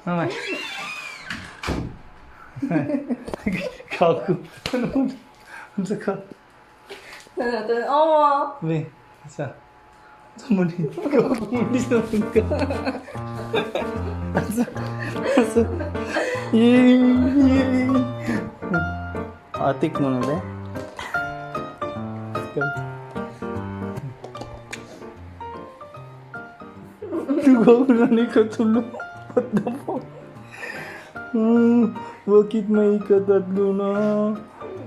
Mama. Gago. Ano mo? Ano sa ka? 어머. Be, asa? Sumuli. Gago, mulis naman ka. Asa? Asa? Yay! Atik mo na ba? Gago na ni katulog. What the fuck? Bakit may ikatatlo na?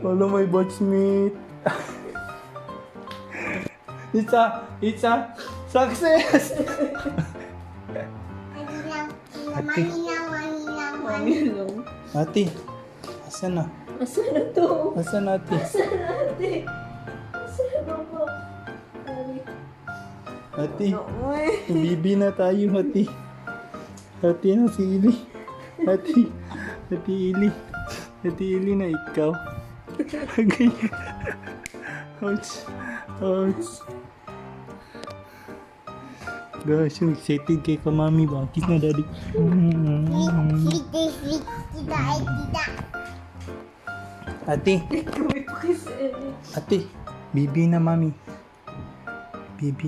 Wala may batchmate. It's a success! 망이랑. Ate, asan na? Asan na to? Asan na ate? Asan na ate? Asan na ba? Ate, Uy. bibi na tayo ate. Ate na si Ili. Ate, ate Ili. Ate Ili na ikaw. Ganyan. Ouch. Ouch. Gosh, yung excited kay ka mami. Bakit na daddy? Ate, Uy, pakisali. ate. Bibi na mami. Bibi.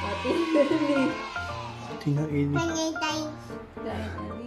Ate, dali. Ate na Ili. Kain.